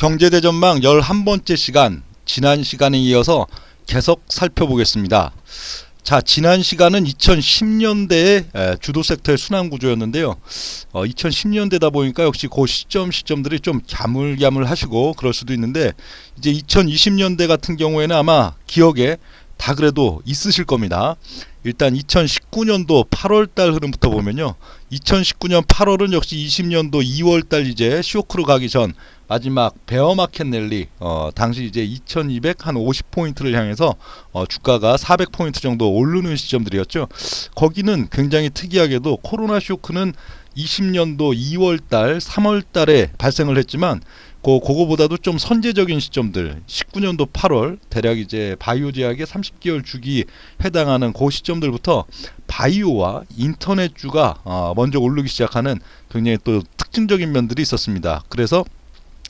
경제대전망 11번째 시간, 지난 시간에 이어서 계속 살펴보겠습니다. 자, 지난 시간은 2010년대의 주도 섹터의 순환 구조였는데요. 2010년대다 보니까 역시 그 시점들이 좀 갸물갸물하시고 그럴 수도 있는데, 이제 2020년대 같은 경우에는 아마 기억에 다 그래도 있으실 겁니다. 일단 2019년도 8월달 흐름부터 보면요, 2019년 8월은 역시 20년도 2월달 이제 쇼크로 가기 전 마지막 베어마켓 랠리, 당시 이제 2200 한 50포인트를 향해서 주가가 400포인트 정도 오르는 시점들이었죠. 거기는 굉장히 특이하게도 코로나 쇼크는 20년도 2월달 3월달에 발생을 했지만, 그거보다도 좀 선제적인 시점들, 19년도 8월 대략 이제 바이오 제약의 30개월 주기 해당하는 그 시점들부터 바이오와 인터넷주가 먼저 오르기 시작하는 굉장히 또 특징적인 면들이 있었습니다. 그래서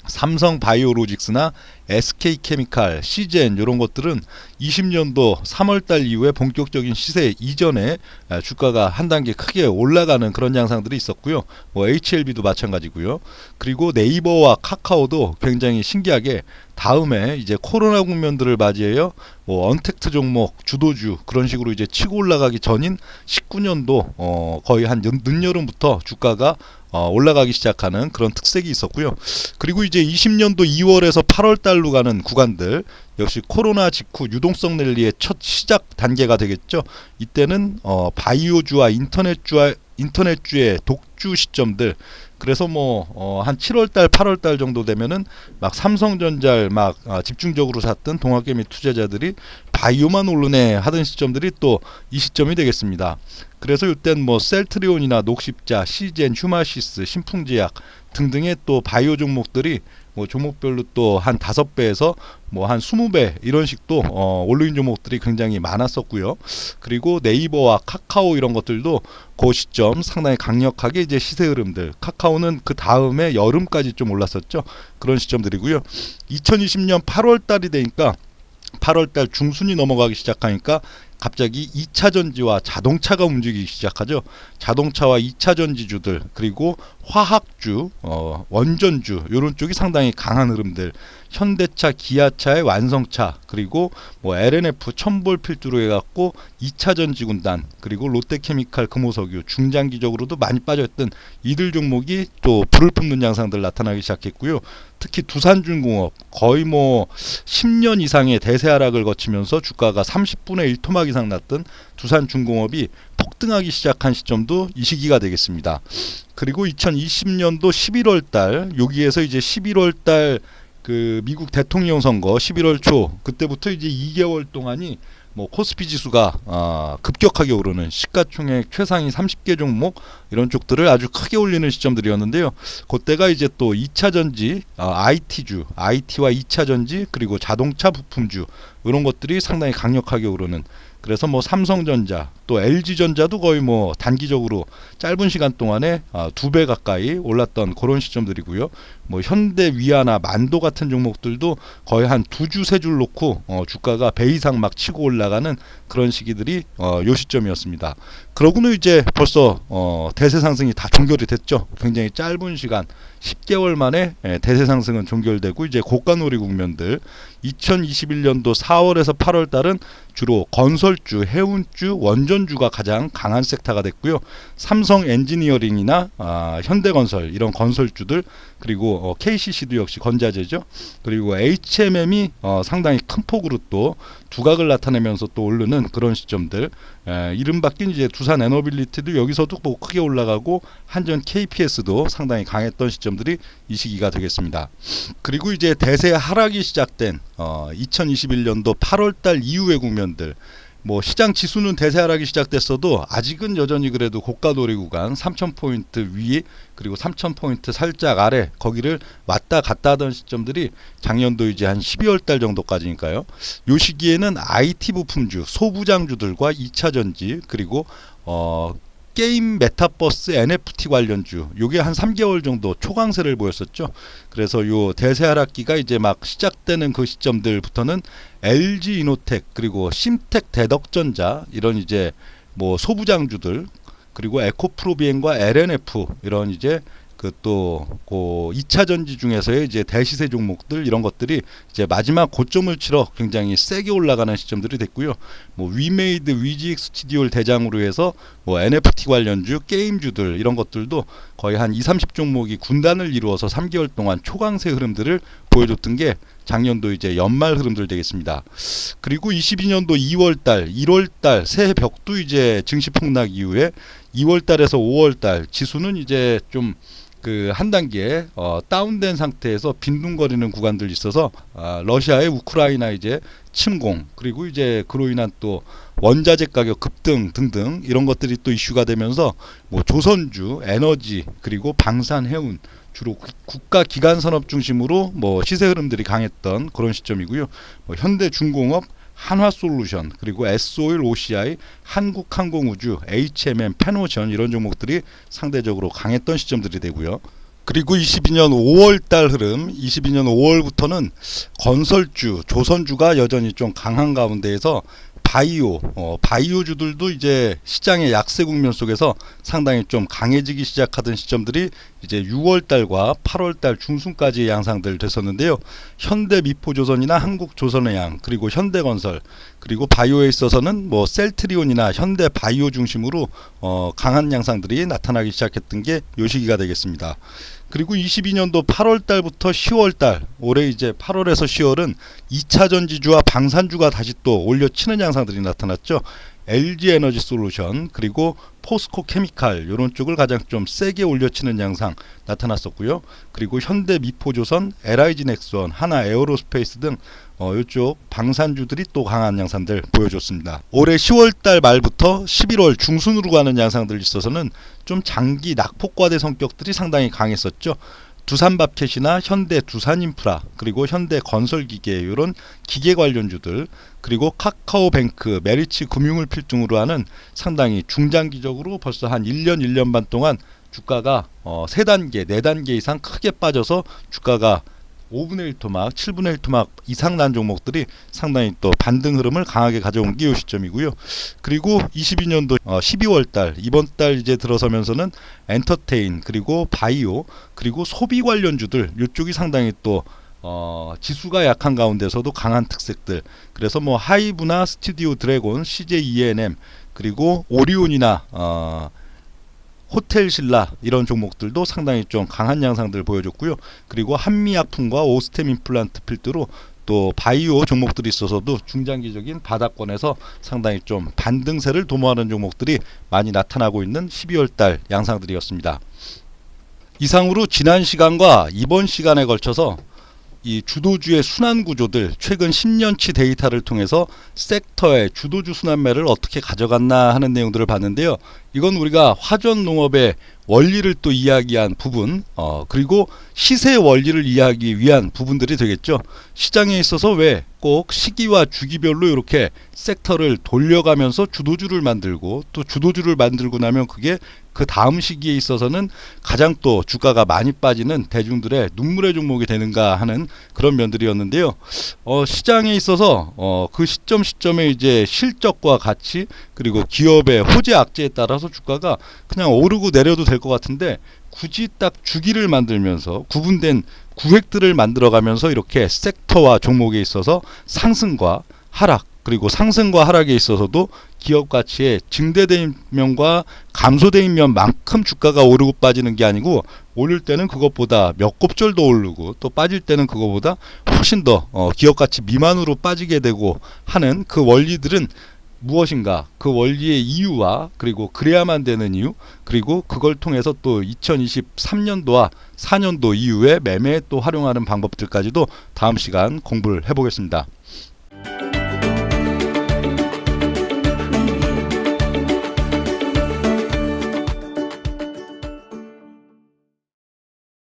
삼성 바이오로직스나 SK케미칼, 시젠 이런 것들은 20년도 3월달 이후에 본격적인 시세 이전에 주가가 한 단계 크게 올라가는 그런 양상들이 있었고요. 뭐 HLB도 마찬가지고요. 그리고 네이버와 카카오도 굉장히 신기하게 다음에 이제 코로나 국면들을 맞이해요, 뭐 언택트 종목 주도주 그런 식으로 이제 치고 올라가기 전인 19년도 거의 한 늦여름부터 주가가 올라가기 시작하는 그런 특색이 있었고요. 그리고 이제 20년도 2월에서 8월 달로 가는 구간들, 역시 코로나 직후 유동성 랠리의 첫 시작 단계가 되겠죠. 이때는 바이오주와 인터넷주의 독주 시점들. 그래서 뭐 한 7월달 8월달 정도 되면은 막 삼성전자를 막 집중적으로 샀던 동학개미 투자자들이 바이오만 오르네 하던 시점들이 또 이 시점이 되겠습니다. 그래서 이땐 뭐 셀트리온이나 녹십자, 시젠, 휴마시스, 신풍제약 등등의 또 바이오 종목들이 뭐 종목별로 또 한 5배에서 뭐 한 20배 이런 식도 올린 종목들이 굉장히 많았었고요. 그리고 네이버와 카카오 이런 것들도 그 시점 상당히 강력하게 이제 시세 흐름들, 카카오는 그 다음에 여름까지 좀 올랐었죠. 그런 시점들이고요. 2020년 8월 달이 되니까 8월달 중순이 넘어가기 시작하니까 갑자기 2차전지와 자동차가 움직이기 시작하죠. 자동차와 2차전지주들, 그리고 화학주, 원전주 이런 쪽이 상당히 강한 흐름들, 현대차, 기아차의 완성차, 그리고 뭐 LNF 첨볼 필두로 해갖고 2차전지 군단, 그리고 롯데케미칼, 금호석유 중장기적으로도 많이 빠졌던 이들 종목이 또 불을 뿜는 양상들 나타나기 시작했고요. 특히 두산중공업 거의 뭐 10년 이상의 대세 하락을 거치면서 주가가 30분의 1 토막 이상 났던 두산중공업이 폭등하기 시작한 시점도 이 시기가 되겠습니다. 그리고 2020년도 11월달, 여기에서 이제 11월달 그 미국 대통령 선거 11월 초, 그때부터 이제 2개월 동안이 뭐 코스피 지수가 급격하게 오르는, 시가총액 최상위 30개 종목 이런 쪽들을 아주 크게 올리는 시점들이었는데요. 그때가 이제 또 2차전지, IT주, IT와 2차전지, 그리고 자동차 부품주 이런 것들이 상당히 강력하게 오르는, 그래서 뭐 삼성전자 또 LG전자도 거의 뭐 단기적으로 짧은 시간 동안에 2배 가까이 올랐던 그런 시점들이고요. 뭐 현대, 위아나, 만도 같은 종목들도 거의 한 2주 3줄 놓고 주가가 배 이상 막 치고 올라가는 그런 시기들이 요 시점이었습니다. 그러고는 이제 벌써 대세 상승이 다 종결이 됐죠. 굉장히 짧은 시간 10개월 만에 대세 상승은 종결되고, 이제 고가놀이 국면들, 2021년도 4월에서 8월 달은 주로 건설주, 해운주, 원전주가 가장 강한 섹터가 됐고요. 삼성 엔지니어링이나 현대건설 이런 건설주들, 그리고 KCC도 역시 건자재죠. 그리고 HMM이 상당히 큰 폭으로 또 두각을 나타내면서 또 오르는 그런 시점들, 이름 바뀐 이제 두산 에너빌리티도 여기서도 뭐 크게 올라가고, 한전 KPS도 상당히 강했던 시점들이 이 시기가 되겠습니다. 그리고 이제 대세 하락이 시작된 2021년도 8월달 이후의 국면들, 뭐 시장 지수는 대세 하락이 시작됐어도 아직은 여전히 그래도 고가놀이 구간 3000포인트 위, 그리고 3000포인트 살짝 아래, 거기를 왔다 갔다 하던 시점들이 작년도 이제 한 12월달 정도까지니까요. 요 시기에는 IT 부품주, 소부장주들과 2차전지, 그리고 게임 메타버스 NFT 관련주, 요게 한 3개월 정도 초강세를 보였었죠. 그래서 요 대세 하락기가 이제 막 시작되는 그 시점들부터는 LG 이노텍, 그리고 심텍, 대덕전자 이런 이제 뭐 소부장주들, 그리고 에코프로비엔과 LNF 이런 이제 그 또 2차 전지 중에서의 이제 대시세 종목들 이런 것들이 이제 마지막 고점을 치러 굉장히 세게 올라가는 시점들이 됐고요. 뭐 위메이드, 위지익 스튜디오를 대장으로 해서 뭐 NFT 관련주, 게임주들 이런 것들도 거의 한 2, 30 종목이 군단을 이루어서 3개월 동안 초강세 흐름들을 보여줬던 게 작년도 이제 연말 흐름들 되겠습니다. 그리고 22년도 2월달, 1월달 새해 벽도 이제 증시 폭락 이후에 2월달에서 5월달 지수는 이제 좀 그 한 단계 다운된 상태에서 빈둥거리는 구간들이 있어서 러시아의 우크라이나 이제 침공, 그리고 이제 그로 인한 또 원자재 가격 급등 등등 이런 것들이 또 이슈가 되면서 뭐 조선주, 에너지, 그리고 방산, 해운 주로 국가 기관 산업 중심으로 뭐 시세 흐름들이 강했던 그런 시점이고요. 뭐 현대중공업, 한화솔루션, 그리고 S오일, OCI, 한국항공우주, HMM, 페노션 이런 종목들이 상대적으로 강했던 시점들이 되고요. 그리고 22년 5월달 흐름, 22년 5월부터는 건설주, 조선주가 여전히 좀 강한 가운데에서 바이오주들도 이제 시장의 약세 국면 속에서 상당히 좀 강해지기 시작하던 시점들이 이제 6월달과 8월달 중순까지의 양상들 됐었는데요. 현대미포조선이나 한국조선해양, 그리고 현대건설, 그리고 바이오에 있어서는 뭐 셀트리온이나 현대바이오 중심으로 강한 양상들이 나타나기 시작했던 게 요 시기가 되겠습니다. 그리고 22년도 8월달부터 10월달, 올해 이제 8월에서 10월은 2차 전지주와 방산주가 다시 또 올려치는 양상들이 나타났죠. LG에너지솔루션, 그리고 포스코 케미칼 이런 쪽을 가장 좀 세게 올려치는 양상 나타났었고요. 그리고 현대미포조선, LIG넥스원, 하나에어로스페이스 등 이쪽 방산주들이 또 강한 양상들 보여줬습니다. 올해 10월달 말부터 11월 중순으로 가는 양상들 있어서는 좀 장기 낙폭과대 성격들이 상당히 강했었죠. 두산밥켓이나 현대두산인프라, 그리고 현대건설기계 이런 기계 관련주들, 그리고 카카오뱅크, 메리츠 금융을 필두로 하는 상당히 중장기적으로 벌써 한 1년, 1년 반 동안 주가가 3단계, 4단계 이상 크게 빠져서 주가가 5분의 1 토막, 7분의 1 토막 이상 난 종목들이 상당히 또 반등 흐름을 강하게 가져온 게 이 시점이고요. 그리고 22년도 12월달, 이번 달 이제 들어서면서는 엔터테인, 그리고 바이오, 그리고 소비 관련주들 이쪽이 상당히 또 지수가 약한 가운데서도 강한 특색들. 그래서 뭐 하이브나 스튜디오 드래곤, CJ E&M, 그리고 오리온이나 호텔신라 이런 종목들도 상당히 좀 강한 양상들을 보여줬고요. 그리고 한미약품과 오스템 임플란트 필두로 또 바이오 종목들이 있어서도 중장기적인 바닥권에서 상당히 좀 반등세를 도모하는 종목들이 많이 나타나고 있는 12월달 양상들이었습니다. 이상으로 지난 시간과 이번 시간에 걸쳐서 이 주도주의 순환 구조들, 최근 10년치 데이터를 통해서 섹터의 주도주 순환매를 어떻게 가져갔나 하는 내용들을 봤는데요. 이건 우리가 화전 농업의 원리를 또 이야기한 부분, 그리고 시세 원리를 이해하기 위한 부분들이 되겠죠. 시장에 있어서 왜 꼭 시기와 주기별로 이렇게 섹터를 돌려가면서 주도주를 만들고, 또 주도주를 만들고 나면 그게 그 다음 시기에 있어서는 가장 또 주가가 많이 빠지는 대중들의 눈물의 종목이 되는가 하는 그런 면들이었는데요. 시장에 있어서 그 시점에 이제 실적과 가치, 그리고 기업의 호재 악재에 따라서 주가가 그냥 오르고 내려도 될 것 같은데, 굳이 딱 주기를 만들면서 구분된 구획들을 만들어가면서 이렇게 섹터와 종목에 있어서 상승과 하락, 그리고 상승과 하락에 있어서도 기업 가치의 증대된 면과 감소된 면만큼 주가가 오르고 빠지는 게 아니고, 오를 때는 그것보다 몇 곱절 더 오르고 또 빠질 때는 그것보다 훨씬 더 기업 가치 미만으로 빠지게 되고 하는 그 원리들은 무엇인가, 그 원리의 이유와, 그리고 그래야만 되는 이유, 그리고 그걸 통해서 또 2023년도와 4년도 이후에 매매에 또 활용하는 방법들까지도 다음 시간 공부를 해보겠습니다.